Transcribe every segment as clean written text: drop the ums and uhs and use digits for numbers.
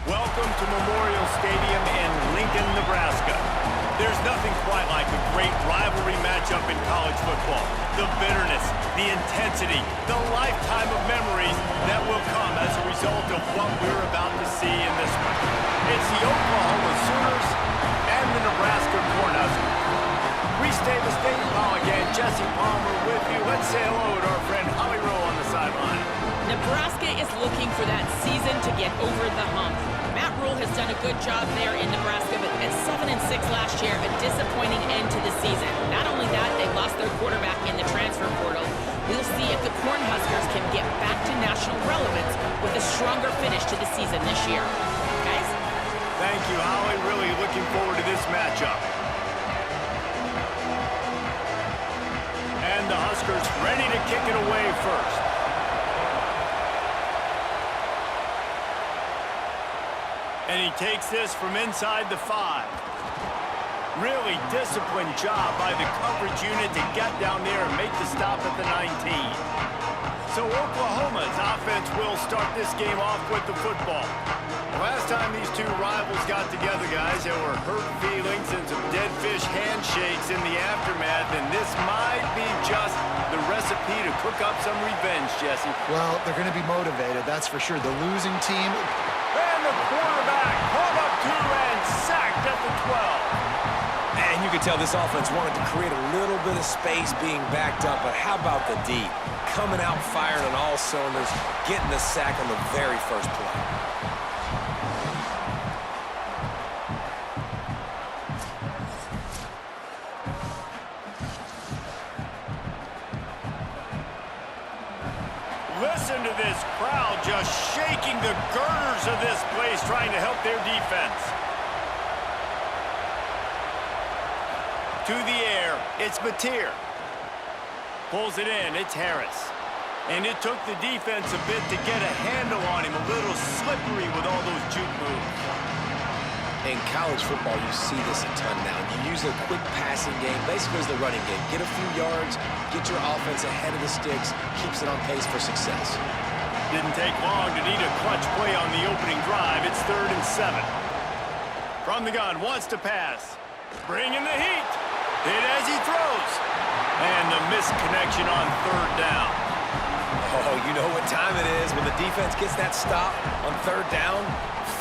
Welcome to Memorial Stadium in Lincoln, Nebraska. There's nothing quite like a great rivalry matchup in college football. The bitterness, the intensity, the lifetime of memories that will come as a result of what we're about to see in this one. It's the Oklahoma Sooners and the Nebraska Cornhuskers. We stay the state ball again. Jesse Palmer with you. Let's say hello to our friend Holly Rowe on the sideline. Nebraska is looking for that season to get over the hump. Matt Rule has done a good job there in Nebraska, but at 7-6 last year, a disappointing end to the season. Not only that, they lost their quarterback in the transfer portal. We'll see if the Cornhuskers can get back to national relevance with a stronger finish to the season this year. Guys? Thank you, Holly. Really looking forward to this matchup. And the Huskers ready to kick it away first. And he takes this from inside the 5. Really disciplined job by the coverage unit to get down there and make the stop at the 19. So Oklahoma's offense will start this game off with the football. Last time these two rivals got together, guys, there were hurt feelings and some dead fish handshakes in the aftermath, and this might be just the recipe to cook up some revenge, Jesse. Well, they're going to be motivated, that's for sure. The losing team... And the quarterback pulled up 2 and sacked at the 12. And you can tell this offense wanted to create a little bit of space being backed up, but how about the D? Coming out firing on all cylinders, getting the sack on the very first play. Listen to this crowd just shaking the girders of this place, trying to help their defense. To the air, it's Mateer. Pulls it in, it's Harris. And it took the defense a bit to get a handle on him, a little slippery with all those juke moves. In college football, you see this a ton now. You use a quick passing game, basically as the running game. Get a few yards, get your offense ahead of the sticks, keeps it on pace for success. Didn't take long to need a clutch play on the opening drive. It's 3rd and 7. From the gun, wants to pass. Bringing the heat. Hit as he throws. And the misconnection on 3rd down. Oh, you know what time it is when the defense gets that stop on 3rd down.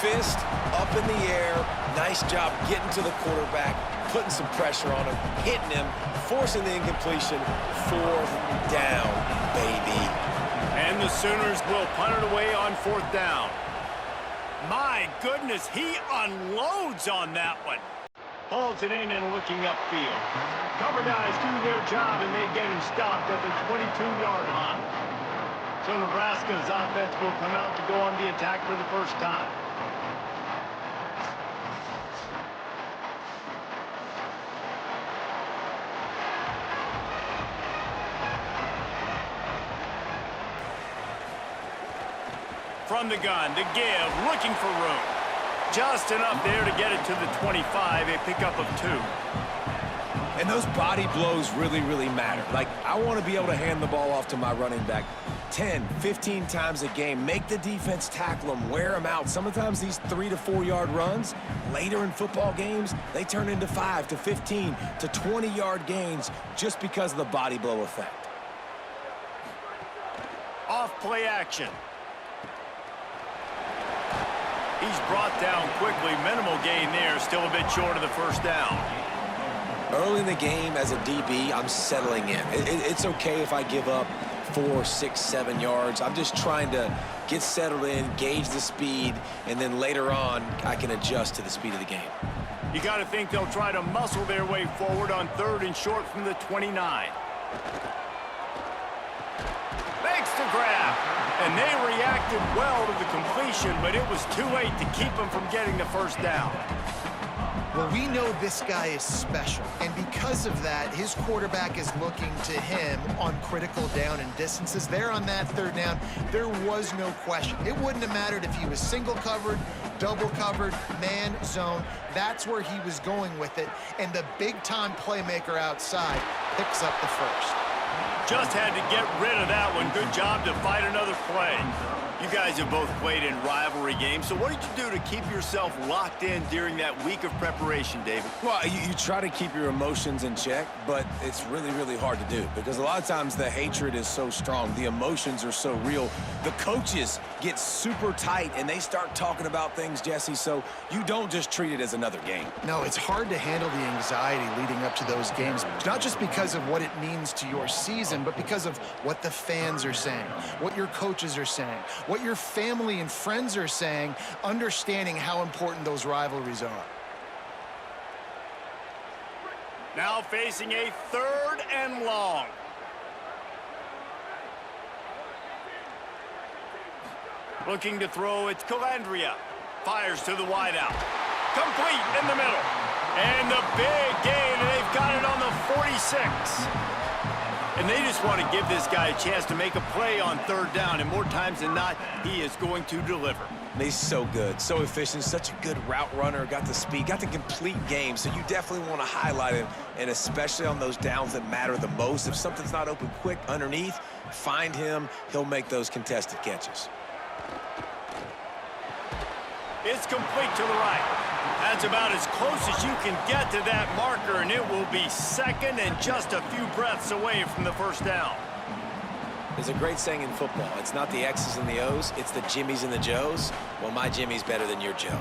Fist up in the air. Nice job getting to the quarterback, putting some pressure on him, hitting him, forcing the incompletion. 4th down, baby. And the Sooners will punt it away on 4th down. My goodness, he unloads on that one. Hauls it in and looking upfield. Cover guys do their job, and they get him stopped at the 22-yard line. So Nebraska's offense will come out to go on the attack for the first time. From the gun, to give, looking for room. Just enough there to get it to the 25, a pickup of 2. And those body blows really, really matter. Like, I want to be able to hand the ball off to my running back 10, 15 times a game. Make the defense tackle them, wear them out. Sometimes these 3 to 4 yard runs, later in football games, they turn into 5 to 15 to 20 yard gains just because of the body blow effect. Off play action. He's brought down quickly. Minimal gain there. Still a bit short of the 1st down. Early in the game as a DB, I'm settling in. It's okay if I give up 4, 6, 7 yards. I'm just trying to get settled in, gauge the speed, and then later on, I can adjust to the speed of the game. You got to think they'll try to muscle their way forward on 3rd and short from the 29. Makes the grab. And they reacted well to the completion, but it was too late to keep them from getting the 1st down. Well, we know this guy is special, and because of that, his quarterback is looking to him on critical down and distances. There on that 3rd down, there was no question. It wouldn't have mattered if he was single covered, double covered, man, zone. That's where he was going with it, and the big-time playmaker outside picks up the 1st. Just had to get rid of that one. Good job to fight another play. You guys have both played in rivalry games, so what did you do to keep yourself locked in during that week of preparation, David? Well, you try to keep your emotions in check, but it's really, really hard to do because a lot of times the hatred is so strong. The emotions are so real. The coaches get super tight, and they start talking about things, Jesse, so you don't just treat it as another game. No, it's hard to handle the anxiety leading up to those games, not just because of what it means to your season, but because of what the fans are saying, what your coaches are saying, what your family and friends are saying, understanding how important those rivalries are. Now facing a 3rd and long. Looking to throw, it's Calandria. Fires to the wideout. Complete in the middle. And the big gain, and they've got it on the 46. And they just want to give this guy a chance to make a play on 3rd down, and more times than not, he is going to deliver. He's so good, so efficient, such a good route runner, got the speed, got the complete game, so you definitely want to highlight him, and especially on those downs that matter the most. If something's not open quick underneath, find him, he'll make those contested catches. It's complete to the right. That's about as close as you can get to that marker, and it will be 2nd and just a few breaths away from the 1st down. There's a great saying in football. It's not the X's and the O's, it's the Jimmies and the Joes. Well, my Jimmy's better than your Joe.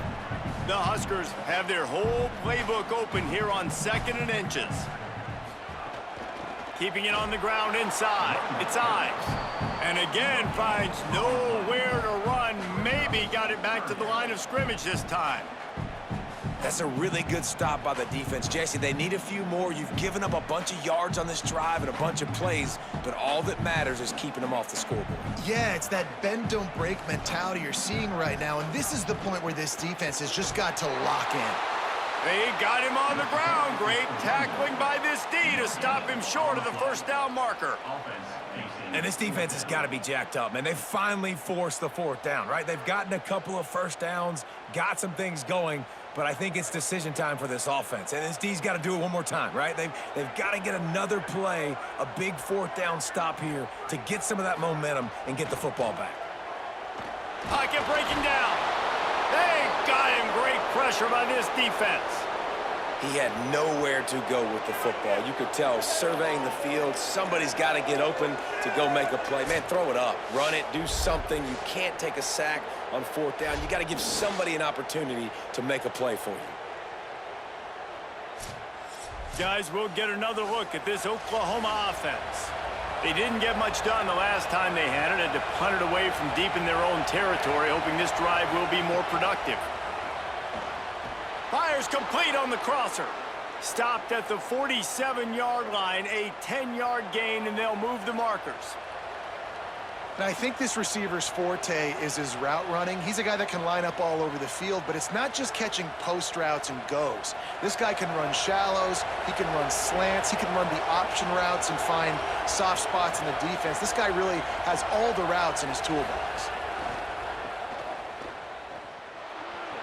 The Huskers have their whole playbook open here on 2nd and inches. Keeping it on the ground inside. It's Ives. And again finds nowhere to run. Maybe got it back to the line of scrimmage this time. That's a really good stop by the defense. Jesse, they need a few more. You've given up a bunch of yards on this drive and a bunch of plays, but all that matters is keeping them off the scoreboard. Yeah, it's that bend, don't break mentality you're seeing right now, and this is the point where this defense has just got to lock in. They got him on the ground. Great tackling by this D to stop him short of the 1st down marker. And this defense has got to be jacked up, man. They finally forced the 4th down, right? They've gotten a couple of 1st downs, got some things going, but I think it's decision time for this offense. And this D's got to do it one more time, right? They've got to get another play, a big 4th down stop here to get some of that momentum and get the football back. Pocket breaking down. They got him. Great pressure by this defense. He had nowhere to go with the football. You could tell, surveying the field, somebody's got to get open to go make a play. Man, throw it up, run it, do something. You can't take a sack on 4th down. You got to give somebody an opportunity to make a play for you. Guys, we'll get another look at this Oklahoma offense. They didn't get much done the last time they had it, had to punt it away from deep in their own territory, hoping this drive will be more productive. Fires complete on the crosser. Stopped at the 47-yard line, a 10-yard gain, and they'll move the markers. And I think this receiver's forte is his route running. He's a guy that can line up all over the field, but it's not just catching post routes and goes. This guy can run shallows, he can run slants, he can run the option routes and find soft spots in the defense. This guy really has all the routes in his toolbox.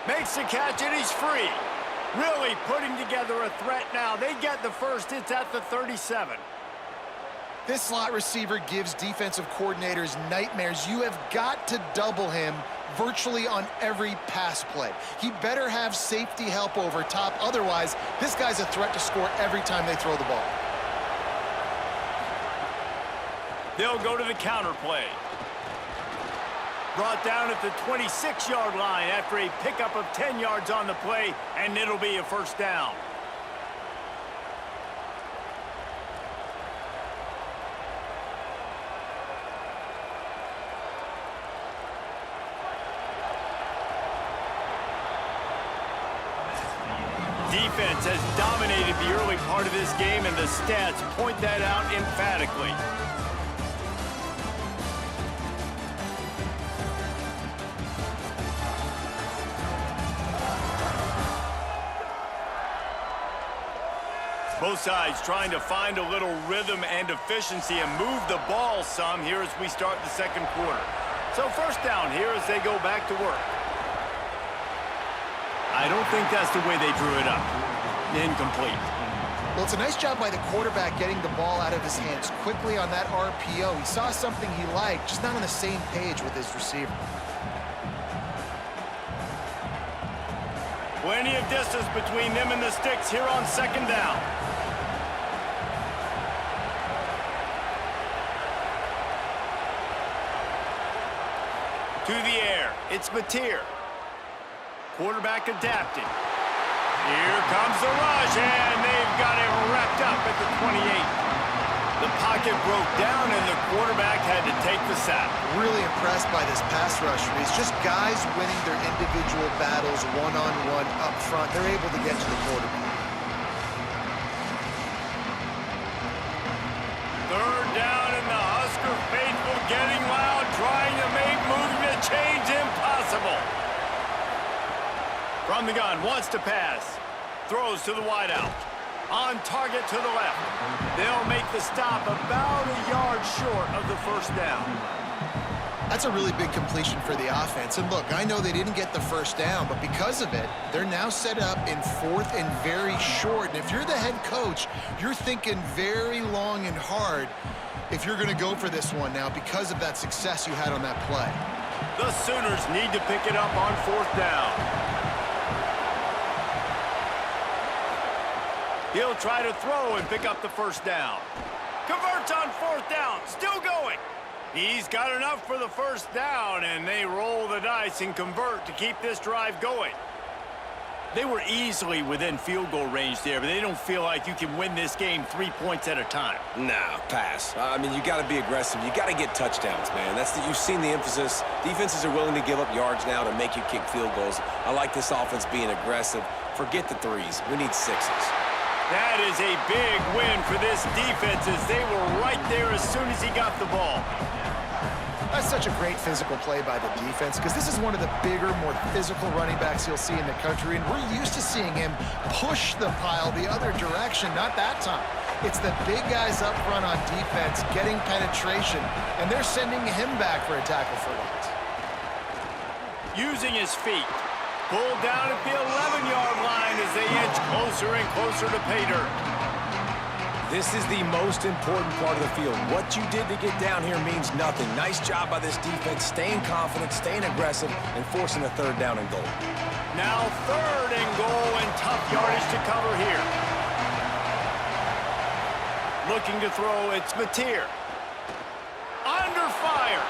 Makes the catch, and he's free. Really putting together a threat now. They get the 1st. It's at the 37. This slot receiver gives defensive coordinators nightmares. You have got to double him virtually on every pass play. He better have safety help over top. Otherwise, this guy's a threat to score every time they throw the ball. They'll go to the counter play. Brought down at the 26-yard line after a pickup of 10 yards on the play, and it'll be a 1st down. Defense has dominated the early part of this game, and the stats point that out emphatically. Both sides trying to find a little rhythm and efficiency and move the ball some here as we start the 2nd quarter. So 1st down here as they go back to work. I don't think that's the way they drew it up. Incomplete. Well, it's a nice job by the quarterback getting the ball out of his hands quickly on that RPO. He saw something he liked, just not on the same page with his receiver. Plenty of distance between them and the sticks here on second down. To the air, it's Mateer. Quarterback adapting. Here comes the rush, and they've got it wrapped up at the 28. The pocket broke down, and the quarterback had to take the sack. Really impressed by this pass rush, Reese. Just guys winning their individual battles one-on-one up front. They're able to get to the quarterback. Third down, and the Husker faithful getting loud, trying to make moving the change impossible. From the gun, wants to pass. Throws to the wideout. On target to the left. They'll make the stop about a yard short of the first down. That's a really big completion for the offense. And look, I know they didn't get the first down, but because of it, they're now set up in fourth and very short. And if you're the head coach, you're thinking very long and hard if you're going to go for this one now because of that success you had on that play. The Sooners need to pick it up on fourth down. He'll try to throw and pick up the first down. Converts on fourth down, still going. He's got enough for the first down, and they roll the dice and convert to keep this drive going. They were easily within field goal range there, but they don't feel like you can win this game 3 points at a time. Nah, pass. I mean, you got to be aggressive. You got to get touchdowns, man. You've seen the emphasis. Defenses are willing to give up yards now to make you kick field goals. I like this offense being aggressive. Forget the threes. We need sixes. That is a big win for this defense as they were right there as soon as he got the ball. That's such a great physical play by the defense because this is one of the bigger, more physical running backs you'll see in the country, and we're used to seeing him push the pile the other direction, not that time. It's the big guys up front on defense getting penetration, and they're sending him back for a tackle for loss. Using his feet. Pulled down at the 11-yard line as they inch closer and closer to pay dirt. This is the most important part of the field. What you did to get down here means nothing. Nice job by this defense, staying confident, staying aggressive, and forcing a third down and goal. Now third and goal and tough yardage to cover here. Looking to throw, it's Mateer. Under fire.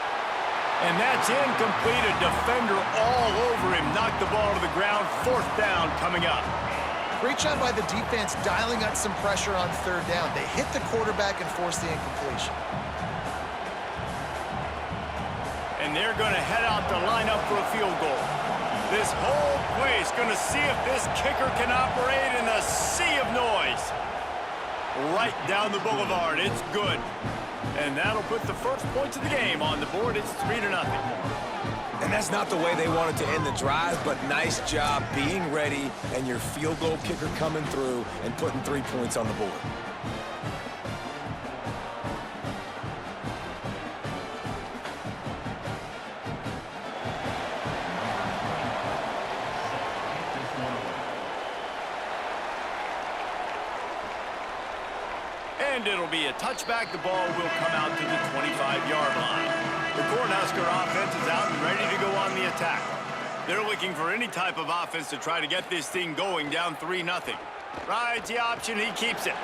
And that's incomplete. A defender all over him. Knocked the ball to the ground. Fourth down coming up. Great job by the defense dialing up some pressure on third down. They hit the quarterback and forced the incompletion. And they're going to head out to line up for a field goal. This whole place going to see if this kicker can operate in a sea of noise. Right down the boulevard. It's good. And that'll put the first points of the game on the board. It's 3-0. And that's not the way they wanted to end the drive, but nice job being ready and your field goal kicker coming through and putting 3 points on the board. And it'll be a touchback. The ball will come out to the 25-yard line. The Cornhusker offense is out and ready to go on the attack. They're looking for any type of offense to try to get this thing going down 3-0. Rides the option, he keeps it.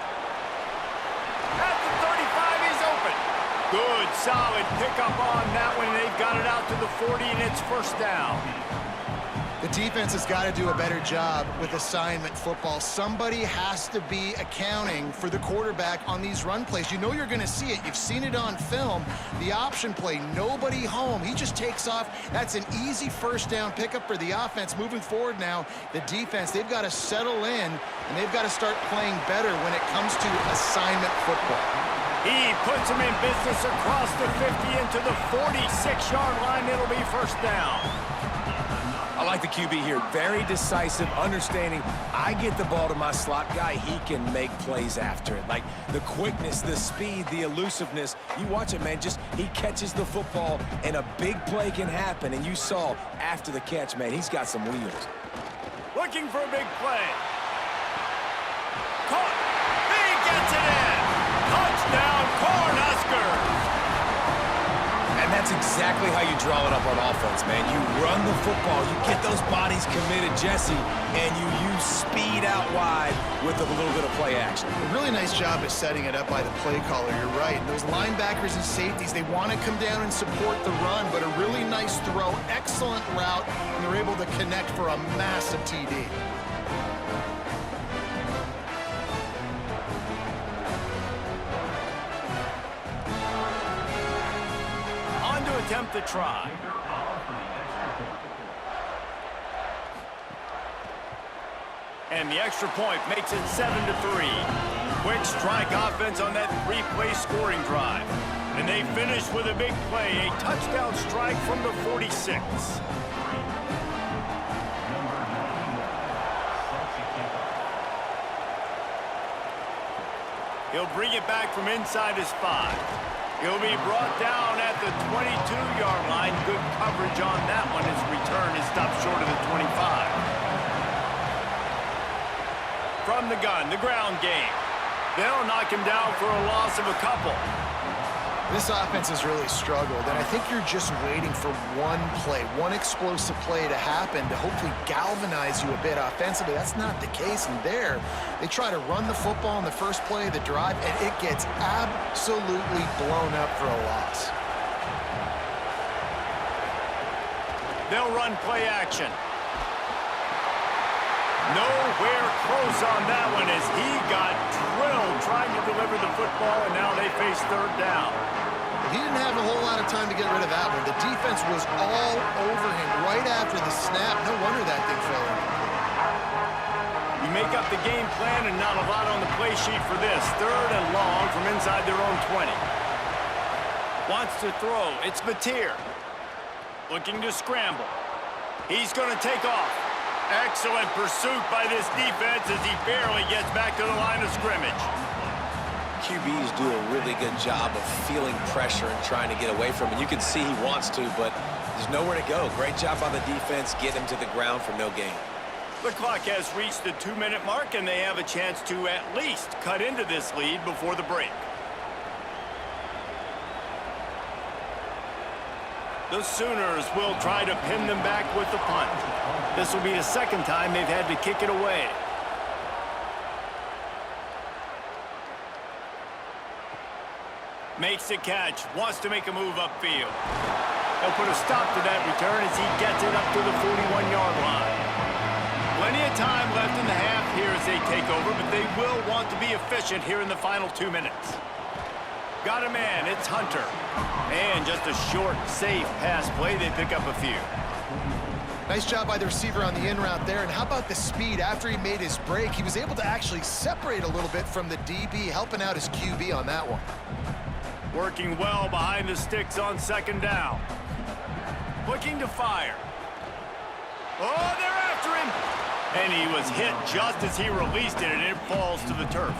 At the 35, he's open. Good, solid pickup on that one. They've got it out to the 40, and it's first down. The defense has got to do a better job with assignment football. Somebody has to be accounting for the quarterback on these run plays. You know you're going to see it. You've seen it on film. The option play, nobody home. He just takes off. That's an easy first down pickup for the offense. Moving forward now, the defense, they've got to settle in, and they've got to start playing better when it comes to assignment football. He puts him in business across the 50 into the 46-yard line. It'll be first down. I like the QB here. Very decisive, understanding. I get the ball to my slot guy, he can make plays after it. Like the quickness, the speed, the elusiveness. You watch it, man. Just he catches the football, and a big play can happen. And you saw after the catch, man, he's got some wheels. Looking for a big play. Caught. That's exactly how you draw it up on offense, man. You run the football, you get those bodies committed, Jesse, and you use speed out wide with a little bit of play action. A really nice job of setting it up by the play caller, you're right. And those linebackers and safeties, they want to come down and support the run, but a really nice throw, excellent route, and they're able to connect for a massive TD. Attempt to try. And the extra point makes it 7-3. Quick strike offense on that three-play scoring drive. And they finish with a big play, a touchdown strike from the 46. He'll bring it back from inside his 5. He'll be brought down at the 22-yard line. Good coverage on that one. His return is stopped short of the 25. From the gun, the ground game. They'll knock him down for a loss of a couple. This offense has really struggled, and I think you're just waiting for one play, one explosive play to happen to hopefully galvanize you a bit offensively. That's not the case, and there, they try to run the football in the first play of the drive, and it gets absolutely blown up for a loss. They'll run play action. Nowhere close on that one as he got drilled trying to deliver the football, and now they face third down. He didn't have a whole lot of time to get rid of that one. The defense was all over him right after the snap. No wonder that thing fell incomplete. You make up the game plan and not a lot on the play sheet for this. Third and long from inside their own 20. Wants to throw. It's Mateer. Looking to scramble. He's going to take off. Excellent pursuit by this defense as he barely gets back to the line of scrimmage. QBs do a really good job of feeling pressure and trying to get away from it. You can see he wants to, but there's nowhere to go. Great job by the defense. Get him to the ground for no gain. The clock has reached the 2-minute mark, and they have a chance to at least cut into this lead before the break. The Sooners will try to pin them back with the punt. This will be the second time they've had to kick it away. Makes the catch, wants to make a move upfield. They'll put a stop to that return as he gets it up to the 41-yard line. Plenty of time left in the half here as they take over, but they will want to be efficient here in the final 2 minutes. Got a man, it's Hunter. And just a short, safe pass play, they pick up a few. Nice job by the receiver on the in route there. And how about the speed? After he made his break, he was able to actually separate a little bit from the DB, helping out his QB on that one. Working well behind the sticks on second down. Looking to fire. Oh, they're after him. And he was hit just as he released it, and it falls to the turf.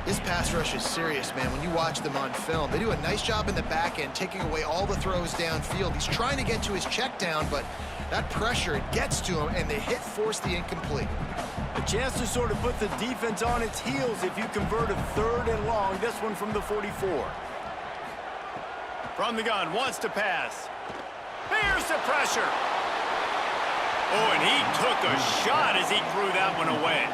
This pass rush is serious, man. When you watch them on film, they do a nice job in the back end, taking away all the throws downfield. He's trying to get to his check down, but that pressure, it gets to him, and the hit forced the incomplete. A chance to sort of put the defense on its heels if you convert a third and long. This one from the 44. From the gun, wants to pass. There's the pressure. Oh, and he took a shot as he threw that one away.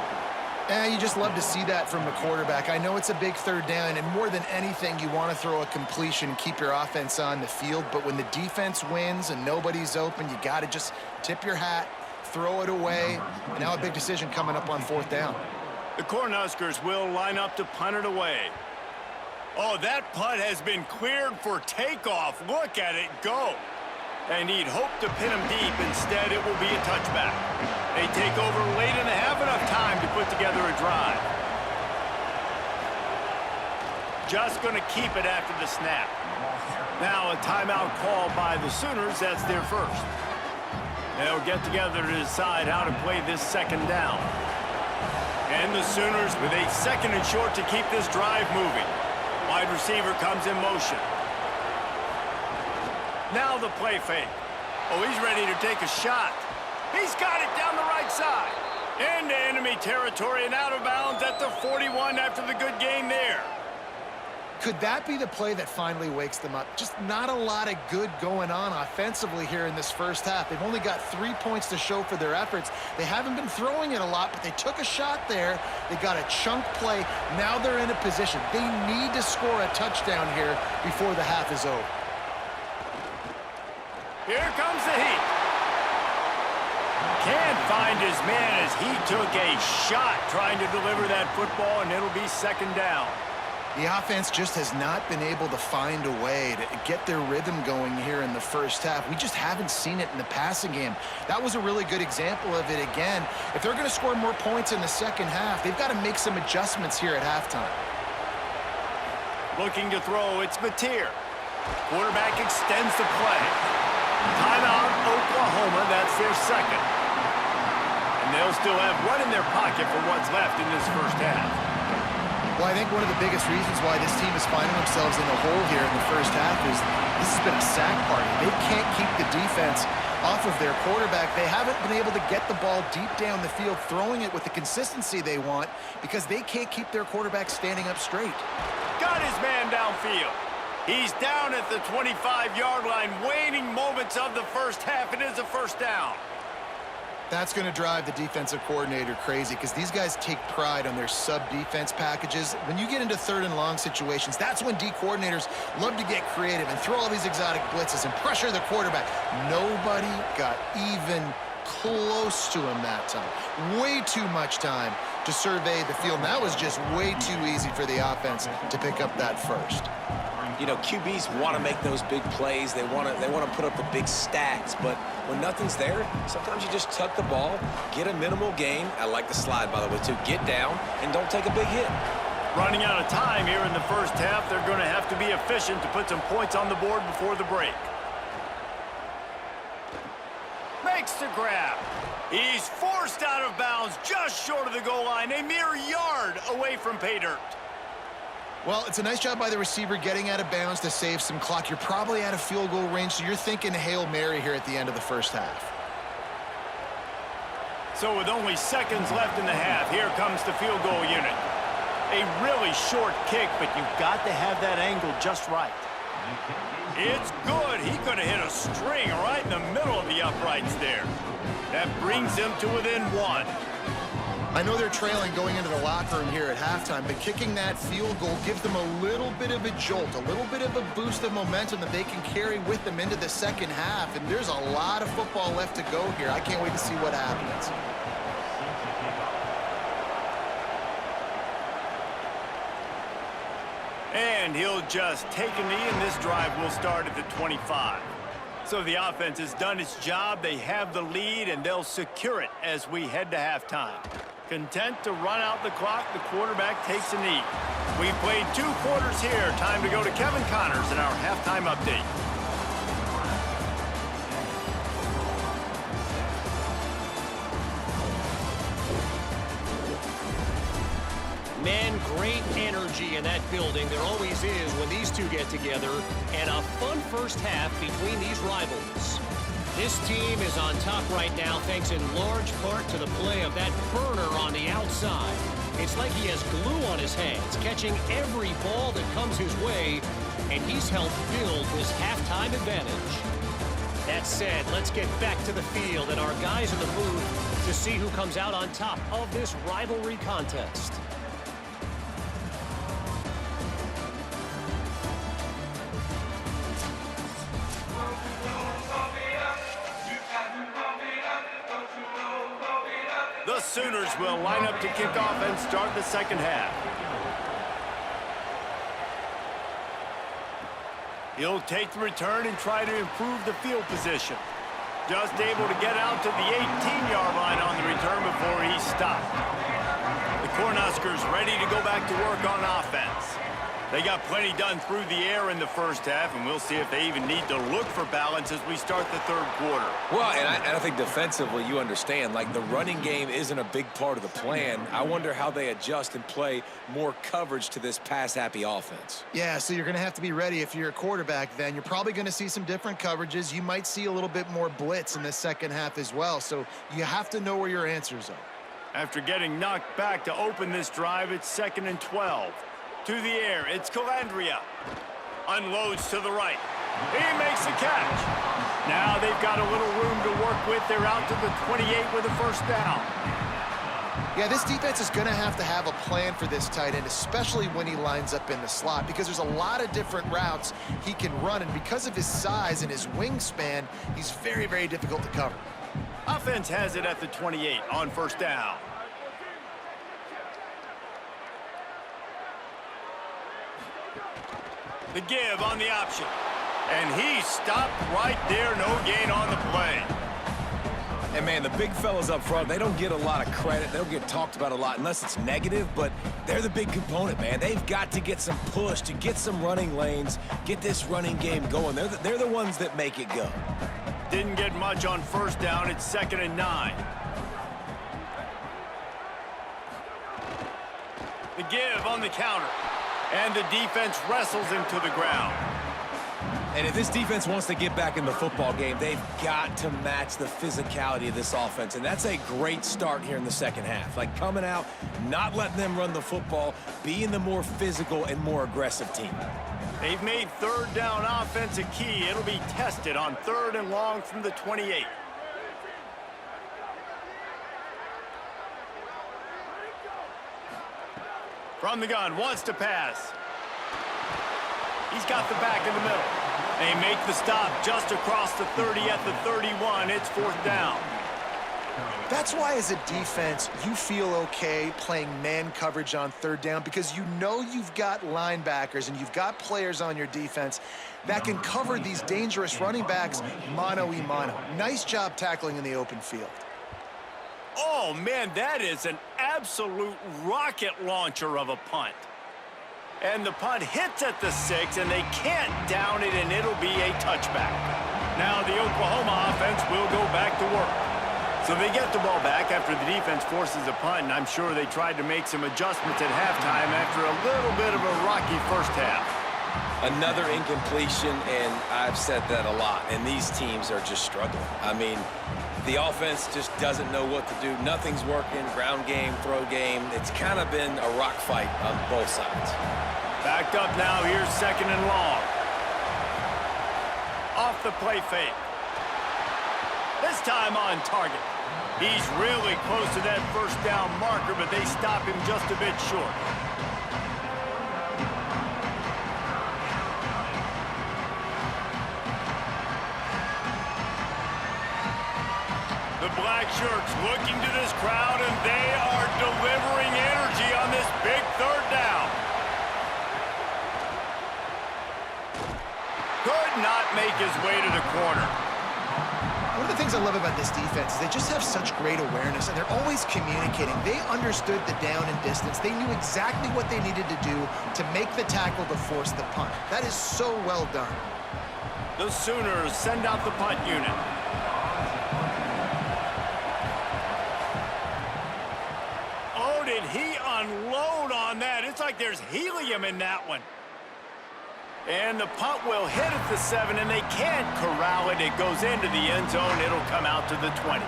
You just love to see that from the quarterback. I know it's a big third down, and more than anything, you want to throw a completion and keep your offense on the field. But when the defense wins and nobody's open, you got to just tip your hat, throw it away. And now a big decision coming up on fourth down. The Cornhuskers will line up to punt it away. Oh, that punt has been cleared for takeoff. Look at it go. And he'd hoped to pin him deep. Instead, it will be a touchback. They take over late and they have enough time to put together a drive. Just going to keep it after the snap. Now a timeout call by the Sooners. That's their first. They'll get together to decide how to play this second down. And the Sooners with a second and short to keep this drive moving. Wide receiver comes in motion. Now the play fake. Oh, he's ready to take a shot. He's got it down the right side. Into enemy territory and out of bounds at the 41 after the good gain there. Could that be the play that finally wakes them up? Just not a lot of good going on offensively here in this first half. They've only got 3 points to show for their efforts. They haven't been throwing it a lot, but they took a shot there. They got a chunk play. Now they're in a position. They need to score a touchdown here before the half is over. Here comes the heat. Can't find his man as he took a shot trying to deliver that football, and it'll be second down. The offense just has not been able to find a way to get their rhythm going here in the first half. We just haven't seen it in the passing game. That was a really good example of it again. If they're going to score more points in the second half, they've got to make some adjustments here at halftime. Looking to throw, it's Mateer. Quarterback extends the play. Timeout, Oklahoma. That's their second. And they'll still have one in their pocket for what's left in this first half. Well, I think one of the biggest reasons why this team is finding themselves in a hole here in the first half is this has been a sack party. They can't keep the defense off of their quarterback. They haven't been able to get the ball deep down the field, throwing it with the consistency they want because they can't keep their quarterback standing up straight. Got his man downfield. He's down at the 25-yard line, waning moments of the first half. It is a first down. That's going to drive the defensive coordinator crazy because these guys take pride on their sub-defense packages. When you get into third and long situations, that's when D coordinators love to get creative and throw all these exotic blitzes and pressure the quarterback. Nobody got even close to him that time. Way too much time to survey the field. And that was just way too easy for the offense to pick up that first. You know, QBs want to make those big plays. They want to put up the big stats. But when nothing's there, sometimes you just tuck the ball, get a minimal gain. I like the slide, by the way, too. Get down and don't take a big hit. Running out of time here in the first half. They're going to have to be efficient to put some points on the board before the break. Makes the grab. He's forced out of bounds just short of the goal line, a mere yard away from pay dirt. Well, it's a nice job by the receiver getting out of bounds to save some clock. You're probably out of field goal range, so you're thinking Hail Mary here at the end of the first half. So with only seconds left in the half, here comes the field goal unit. A really short kick, but you've got to have that angle just right. It's good. He could have hit a string right in the middle of the uprights there. That brings him to within one. I know they're trailing going into the locker room here at halftime, but kicking that field goal gives them a little bit of a jolt, a little bit of a boost of momentum that they can carry with them into the second half. And there's a lot of football left to go here. I can't wait to see what happens. And he'll just take a knee, and this drive will start at the 25. So the offense has done its job. They have the lead, and they'll secure it as we head to halftime. Content to run out the clock, the quarterback takes a knee. We've played 2 quarters here. Time to go to Kevin Connors in our halftime update. Man, great energy in that building. There always is when these two get together. And a fun first half between these rivals. This team is on top right now thanks in large part to the play of that burner on the outside. It's like he has glue on his hands, catching every ball that comes his way, and he's helped build this halftime advantage. That said, let's get back to the field and our guys in the booth to see who comes out on top of this rivalry contest. The Sooners will line up to kick off and start the second half. He'll take the return and try to improve the field position. Just able to get out to the 18-yard line on the return before he stopped. The Cornhuskers ready to go back to work on offense. They got plenty done through the air in the first half, and we'll see if they even need to look for balance as we start the third quarter. Well, and I think defensively, you understand, like the running game isn't a big part of the plan. I wonder how they adjust and play more coverage to this pass-happy offense. Yeah, so you're going to have to be ready if you're a quarterback then. You're probably going to see some different coverages. You might see a little bit more blitz in the second half as well, so you have to know where your answers are. After getting knocked back to open this drive, it's 2nd and 12. To the air, it's Calandria. Unloads to the right. He makes the catch. Now they've got a little room to work with. They're out to the 28 with a first down. Yeah, this defense is going to have a plan for this tight end, especially when he lines up in the slot, because there's a lot of different routes he can run, and because of his size and his wingspan, he's very, very difficult to cover. Offense has it at the 28 on first down. The give on the option. And he stopped right there. No gain on the play. And, man, the big fellas up front, they don't get a lot of credit. They don't get talked about a lot unless it's negative, but they're the big component, man. They've got to get some push, to get some running lanes, get this running game going. They're the ones that make it go. Didn't get much on first down. It's 2nd and 9. The give on the counter. And the defense wrestles him to the ground. And if this defense wants to get back in the football game, they've got to match the physicality of this offense. And that's a great start here in the second half. Like coming out, not letting them run the football, being the more physical and more aggressive team. They've made third down offense a key. It'll be tested on 3rd and long from the 28. From the gun, wants to pass. He's got the back in the middle. They make the stop just across the 30 at the 31. It's 4th down. That's why, as a defense, you feel okay playing man coverage on 3rd down, because you know you've got linebackers and you've got players on your defense that can cover these dangerous running backs mano-a-mano. Nice job tackling in the open field. Oh, man, that is an absolute rocket launcher of a punt. And the punt hits at the 6, and they can't down it, and it'll be a touchback. Now the Oklahoma offense will go back to work. So they get the ball back after the defense forces a punt, and I'm sure they tried to make some adjustments at halftime after a little bit of a rocky first half. Another incompletion, and I've said that a lot, and these teams are just struggling. I mean, the offense just doesn't know what to do. Nothing's working, ground game, throw game. It's kind of been a rock fight on both sides. Backed up now, here's 2nd and long. Off the play fake. This time on target. He's really close to that first down marker, but they stop him just a bit short. The black shirts looking to this crowd, and they are delivering energy on this big 3rd down. Could not make his way to the corner. One of the things I love about this defense is they just have such great awareness, and they're always communicating. They understood the down and distance. They knew exactly what they needed to do to make the tackle to force the punt. That is so well done. The Sooners send out the punt unit. Oh, did he unload on that? It's like there's helium in that one. And the punt will hit at the 7, and they can't corral it. It goes into the end zone. It'll come out to the 20.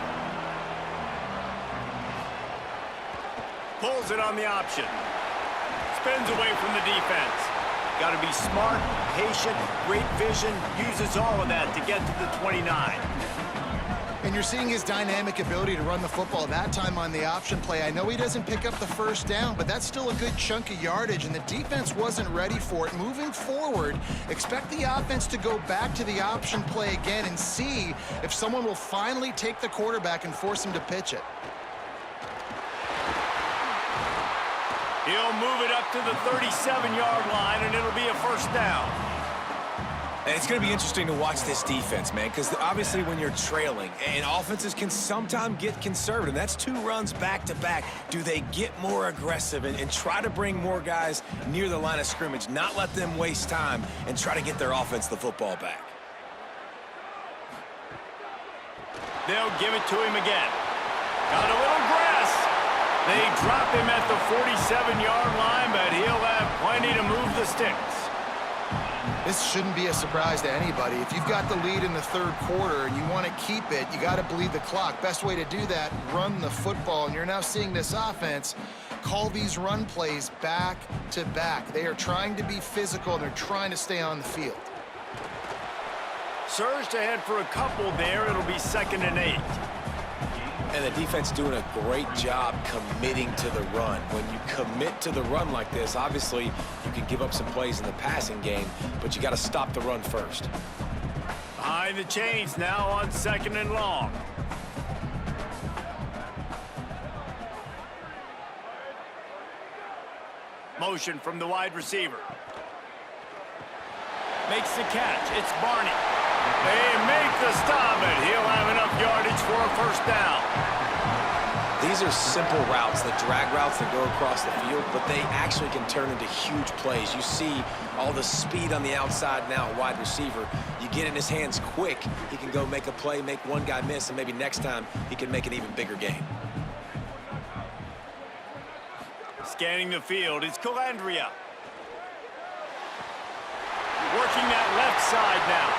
Pulls it on the option. Spins away from the defense. Got to be smart, patient, great vision. Uses all of that to get to the 29. And you're seeing his dynamic ability to run the football, that time on the option play. I know he doesn't pick up the first down, but that's still a good chunk of yardage, and the defense wasn't ready for it. Moving forward, expect the offense to go back to the option play again and see if someone will finally take the quarterback and force him to pitch it. He'll move it up to the 37-yard line, and it'll be a first down. And it's going to be interesting to watch this defense, man, because obviously when you're trailing, and offenses can sometimes get conservative. That's 2 runs back-to-back. Do they get more aggressive and try to bring more guys near the line of scrimmage, not let them waste time, and try to get their offense the football back? They'll give it to him again. Got a little grass. They drop him at the 47-yard line, but he'll have plenty to move the sticks. This shouldn't be a surprise to anybody. If you've got the lead in the 3rd quarter and you want to keep it, you got to bleed the clock. Best way to do that, run the football. And you're now seeing this offense call these run plays back to back. They are trying to be physical, and they're trying to stay on the field. Surged ahead for a couple there. It'll be 2nd and 8. And the defense doing a great job committing to the run. When you commit to the run like this, obviously you can give up some plays in the passing game, but you got to stop the run first. Behind the chains now on 2nd and long. Motion from the wide receiver. Makes the catch. It's Barney. They make the stop, and he'll have enough yardage for a 1st down. These are simple routes, the drag routes that go across the field, but they actually can turn into huge plays. You see all the speed on the outside now, wide receiver. You get in his hands quick, he can go make a play, make one guy miss, and maybe next time he can make an even bigger gain. Scanning the field, it's Calandria. Working that left side now.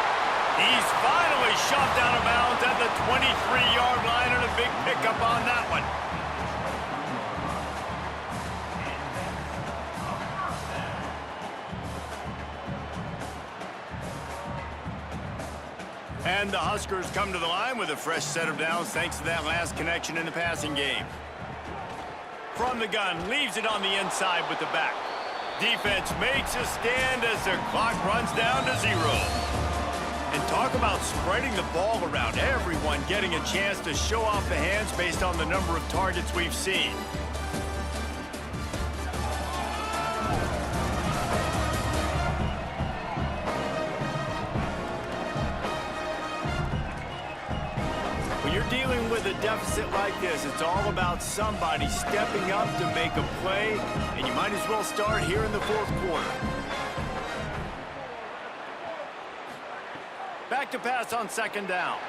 He's finally shoved out of bounds at the 23-yard line, and a big pickup on that one. And the Huskers come to the line with a fresh set of downs thanks to that last connection in the passing game. From the gun, leaves it on the inside with the back. Defense makes a stand as the clock runs down to 0. And talk about spreading the ball around, everyone getting a chance to show off the hands based on the number of targets we've seen. When you're dealing with a deficit like this, it's all about somebody stepping up to make a play, and you might as well start here in the 4th quarter. Back to pass on 2nd down.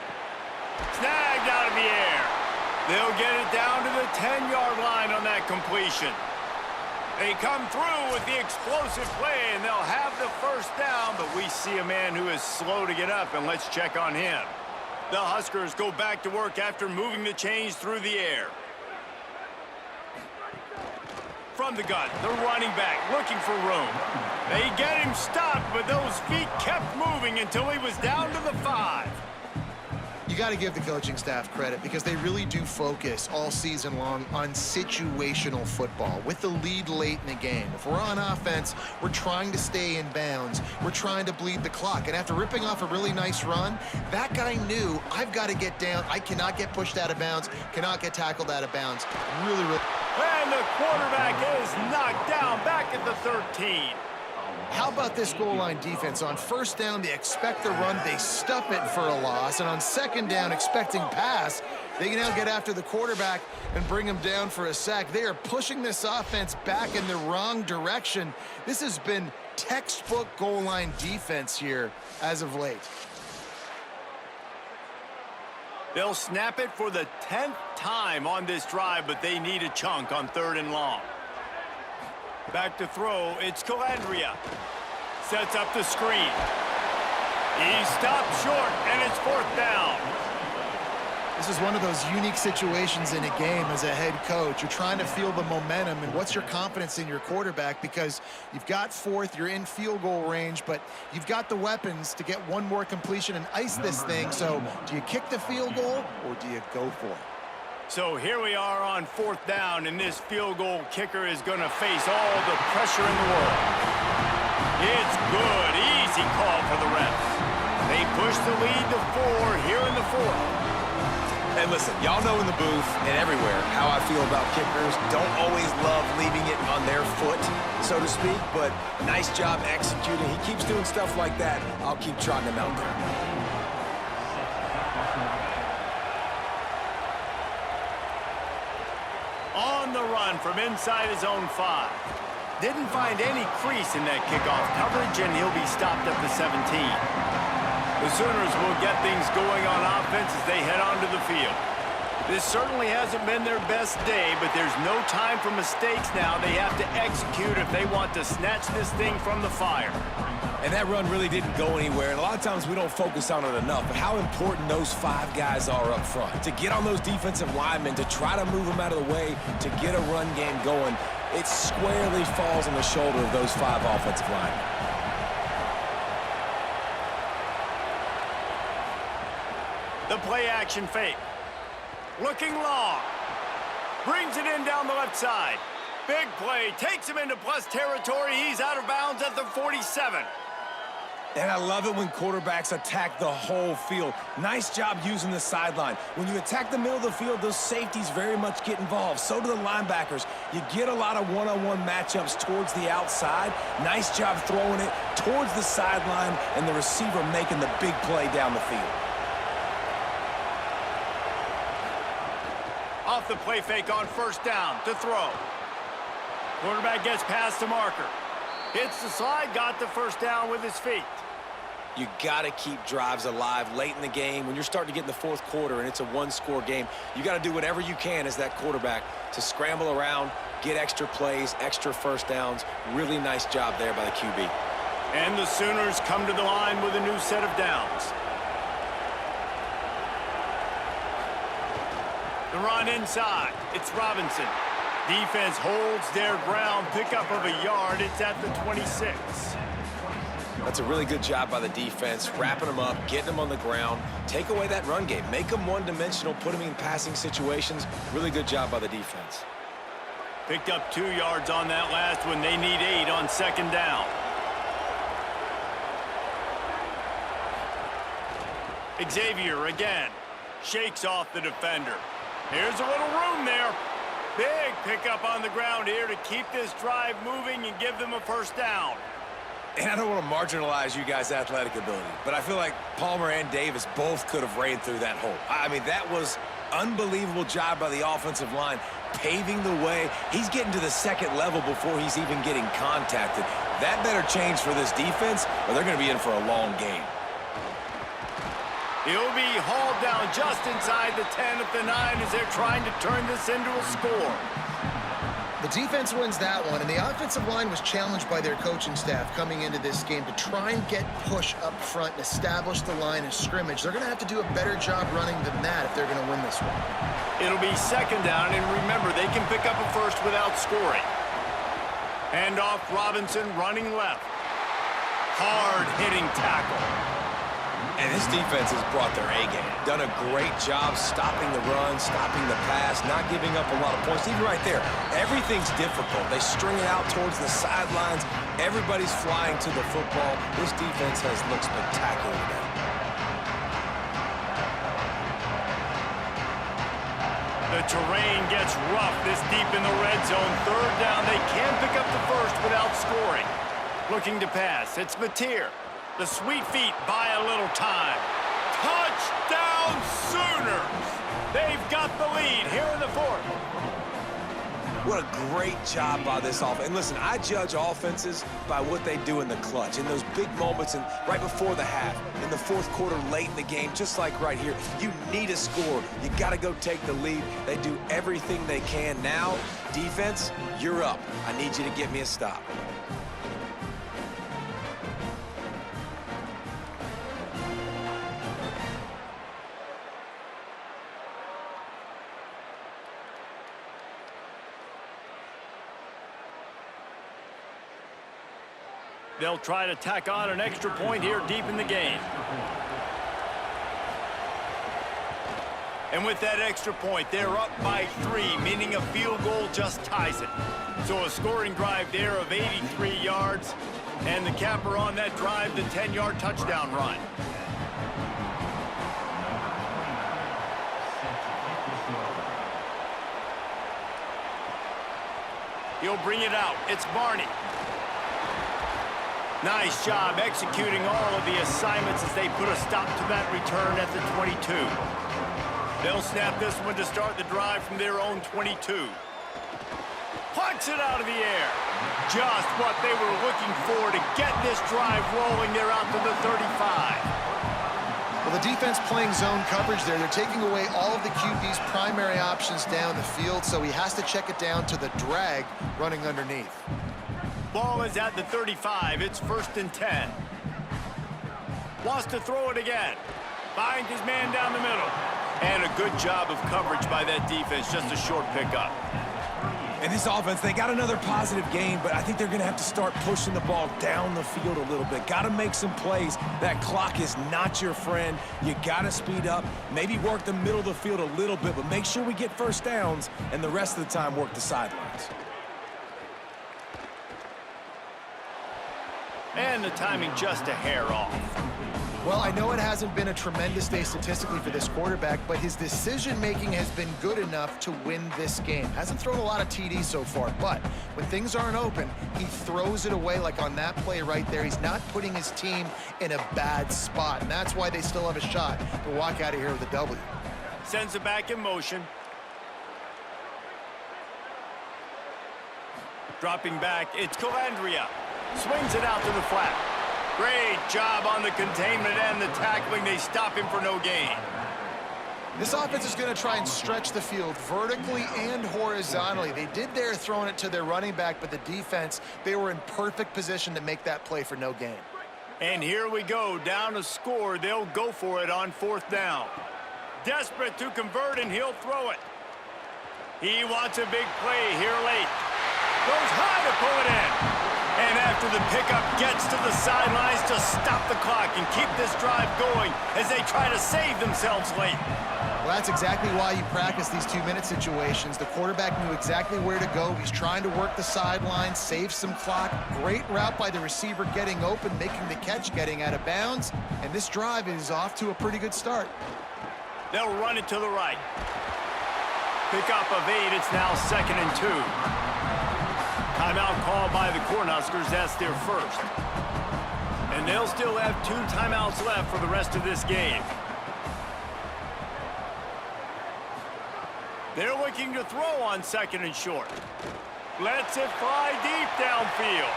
Snagged out of the air. They'll get it down to the 10-yard line on that completion. They come through with the explosive play, and they'll have the 1st down, but we see a man who is slow to get up, and let's check on him. The Huskers go back to work after moving the chains through the air. From the gun, the running back looking for room. They get him stopped, but those feet kept moving until he was down to the 5. You got to give the coaching staff credit because they really do focus all season long on situational football with the lead late in the game. If we're on offense, we're trying to stay in bounds. We're trying to bleed the clock. And after ripping off a really nice run, that guy knew, I've got to get down. I cannot get pushed out of bounds, cannot get tackled out of bounds. Really. And the quarterback is knocked down back at the 13. How about this goal line defense? On 1st down, they expect the run. They stuff it for a loss. And on 2nd down, expecting pass, they can now get after the quarterback and bring him down for a sack. They are pushing this offense back in the wrong direction. This has been textbook goal line defense here as of late. They'll snap it for the 10th time on this drive, but they need a chunk on 3rd and long. Back to throw, it's Calandria. Sets up the screen. He stopped short, and it's 4th down. This is one of those unique situations in a game as a head coach. You're trying to feel the momentum, and what's your confidence in your quarterback? Because you've got 4th, you're in field goal range, but you've got the weapons to get one more completion and ice this thing. So do you kick the field goal, or do you go for it? So here we are on 4th down, and this field goal kicker is going to face all the pressure in the world. It's good. Easy call for the refs. They push the lead to 4 here in the 4th. Hey, listen, y'all know in the booth and everywhere how I feel about kickers. Don't always love leaving it on their foot, so to speak, but nice job executing. He keeps doing stuff like that. I'll keep trotting him out there. On the run from inside his own 5. Didn't find any crease in that kickoff coverage, and he'll be stopped at the 17. The Sooners will get things going on offense as they head onto the field. This certainly hasn't been their best day, but there's no time for mistakes now. They have to execute if they want to snatch this thing from the fire. And that run really didn't go anywhere, and a lot of times we don't focus on it enough, but how important those 5 guys are up front. To get on those defensive linemen, to try to move them out of the way, to get a run game going, it squarely falls on the shoulder of those 5 offensive linemen. The play action fake. Looking long. Brings it in down the left side. Big play. Takes him into plus territory. He's out of bounds at the 47. And I love it when quarterbacks attack the whole field. Nice job using the sideline. When you attack the middle of the field, those safeties very much get involved. So do the linebackers. You get a lot of one-on-one matchups towards the outside. Nice job throwing it towards the sideline and the receiver making the big play down the field. Off the play fake on first down to throw. Quarterback gets past the marker. Hits the slide, got the first down with his feet. You got to keep drives alive late in the game. When you're starting to get in the fourth quarter and it's a one-score game, you got to do whatever you can as that quarterback to scramble around, get extra plays, extra first downs. Really nice job there by the QB. And the Sooners come to the line with a new set of downs. The run inside. It's Robinson. Defense holds their ground. Pickup of a yard. It's at the 26. That's a really good job by the defense, wrapping them up, getting them on the ground. Take away that run game. Make them one-dimensional, put them in passing situations. Really good job by the defense. Picked up 2 yards on that last one. They need 8 on second down. Xavier again. Shakes off the defender. Here's a little room there. Big pickup on the ground here to keep this drive moving and give them a first down. And I don't want to marginalize you guys' athletic ability, but I feel like Palmer and Davis both could have ran through that hole. I mean, that was unbelievable job by the offensive line, paving the way. He's getting to the second level before he's even getting contacted. That better change for this defense, or they're going to be in for a long game. He'll be hauled down just inside the 10 at the 9 as they're trying to turn this into a score. The defense wins that one, and the offensive line was challenged by their coaching staff coming into this game to try and get push up front and establish the line of scrimmage. They're going to have to do a better job running than that if they're going to win this one. It'll be second down, and remember, they can pick up a first without scoring. Hand off Robinson running left. Hard-hitting tackle. And this defense has brought their A-game. Done a great job stopping the run, stopping the pass, not giving up a lot of points. Even right there, everything's difficult. They string it out towards the sidelines. Everybody's flying to the football. This defense has looked spectacular today. The terrain gets rough this deep in the red zone. Third down, they can pick up the first without scoring. Looking to pass, it's Mateer. The sweet feet buy a little time. Touchdown Sooners! They've got the lead here in the fourth. What a great job by this offense. And listen, I judge offenses by what they do in the clutch, in those big moments and right before the half, in the fourth quarter, late in the game, just like right here. You need a score. You got to go take the lead. They do everything they can. Now, defense, you're up. I need you to get me a stop. They'll try to tack on an extra point here deep in the game. And with that extra point, they're up by 3, meaning a field goal just ties it. So a scoring drive there of 83 yards, and the capper on that drive, the 10-yard touchdown run. He'll bring it out. It's Barney. Nice job executing all of the assignments as they put a stop to that return at the 22. They'll snap this one to start the drive from their own 22. Plucks it out of the air. Just what they were looking for to get this drive rolling. They're out to the 35. Well, the defense playing zone coverage there. They're taking away all of the QB's primary options down the field, so he has to check it down to the drag running underneath. Ball is at the 35. It's 1st and 10. Wants to throw it again. Finds his man down the middle. And a good job of coverage by that defense. Just a short pickup. And this offense, they got another positive game, but I think they're going to have to start pushing the ball down the field a little bit. Got to make some plays. That clock is not your friend. You got to speed up, maybe work the middle of the field a little bit, but make sure we get first downs, and the rest of the time work the sidelines. And the timing just a hair off. Well, I know it hasn't been a tremendous day statistically for this quarterback, but his decision-making has been good enough to win this game. Hasn't thrown a lot of TDs so far, but when things aren't open, he throws it away like on that play right there. He's not putting his team in a bad spot, and that's why they still have a shot to walk out of here with a W. Sends it back in motion. Dropping back, it's Calandria. Swings it out to the flat. Great job on the containment and the tackling. They stop him for no gain. This offense is going to try and stretch the field vertically and horizontally. They did there throwing it to their running back, but the defense, they were in perfect position to make that play for no gain. And here we go, down to score. They'll go for it on 4th down. Desperate to convert, and he'll throw it. He wants a big play here late. Goes high to pull it in. And after the pickup, gets to the sidelines to stop the clock and keep this drive going as they try to save themselves late. Well, that's exactly why you practice these 2-minute situations. The quarterback knew exactly where to go. He's trying to work the sidelines, save some clock. Great route by the receiver getting open, making the catch, getting out of bounds. And this drive is off to a pretty good start. They'll run it to the right. Pickup of 8. It's now 2nd and 2. Timeout called by the Cornhuskers. That's their first. And they'll still have 2 timeouts left for the rest of this game. They're looking to throw on 2nd and short. Lets it fly deep downfield.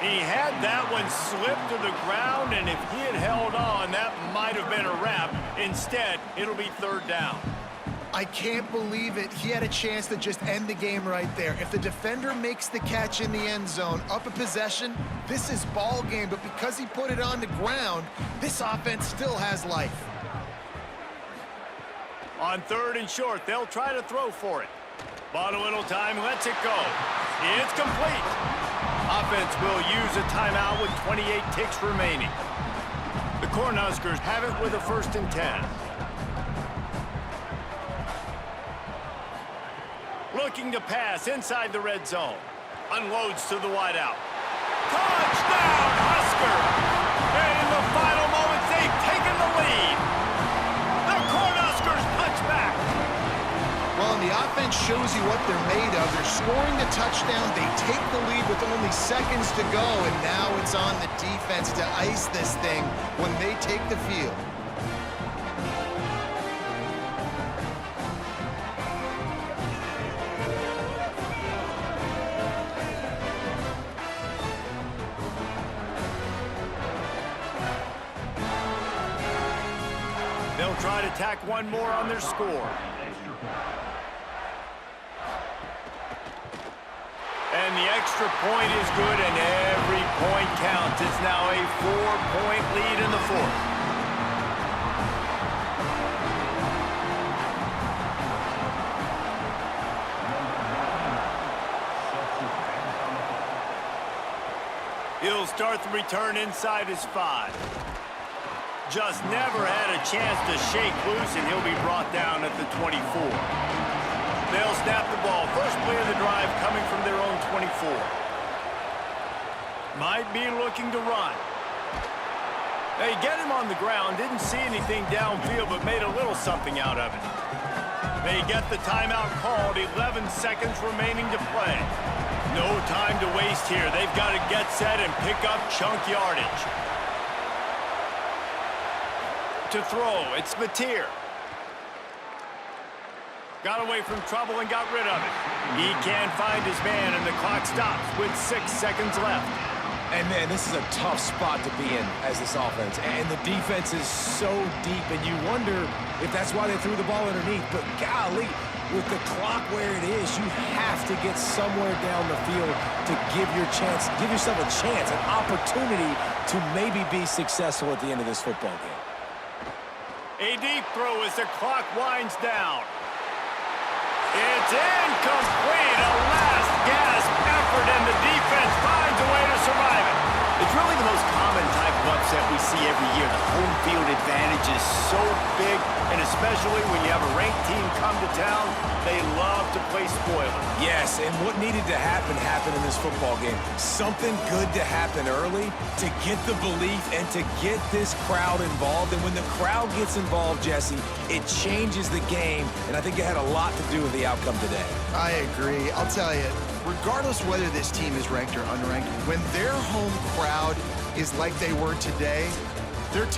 He had that one slip to the ground, and if he had held on, that might have been a wrap. Instead, it'll be 3rd down. I can't believe it. He had a chance to just end the game right there. If the defender makes the catch in the end zone, up a possession, this is ball game. But because he put it on the ground, this offense still has life. On 3rd and short, they'll try to throw for it. Bought a little time, lets it go. It's complete. Offense will use a timeout with 28 ticks remaining. The Cornhuskers have it with a 1st and 10. Looking to pass inside the red zone. Unloads to the wideout. Touchdown, Husker! And in the final moments, they've taken the lead. The Cornhuskers punch back. Well, and the offense shows you what they're made of. They're scoring the touchdown. They take the lead with only seconds to go, and now it's on the defense to ice this thing when they take the field. They'll try to tack one more on their score. And the extra point is good, and every point counts. It's now a 4-point lead in the 4th. He'll start the return inside his 5. Just never had a chance to shake loose, and he'll be brought down at the 24. They'll snap the ball. First play of the drive coming from their own 24. Might be looking to run. They get him on the ground. Didn't see anything downfield, but made a little something out of it. They get the timeout called. 11 seconds remaining to play. No time to waste here. They've got to get set and pick up chunk yardage. To throw, it's Mateer. Got away from trouble and got rid of it. He can't find his man, and the clock stops with 6 seconds left. And, man, this is a tough spot to be in as this offense. And the defense is so deep, and you wonder if that's why they threw the ball underneath. But, golly, with the clock where it is, you have to get somewhere down the field to give yourself a chance, an opportunity to maybe be successful at the end of this football game. A deep throw as the clock winds down. It's incomplete. A last gasp effort, and the defense finds a way to survive it. It's really the most common type of upset we see every year. The home field advantage is so big, and especially when you have a ranked team come to town, they love to play spoiler. Yes, and what needed to happen happened in this football game. Something good to happen early to get the belief and to get this crowd involved. And when the crowd gets involved, Jesse, it changes the game, and I think it had a lot to do with the outcome today. I agree. I'll tell you, regardless whether this team is ranked or unranked, when their home crowd is like they were today, they're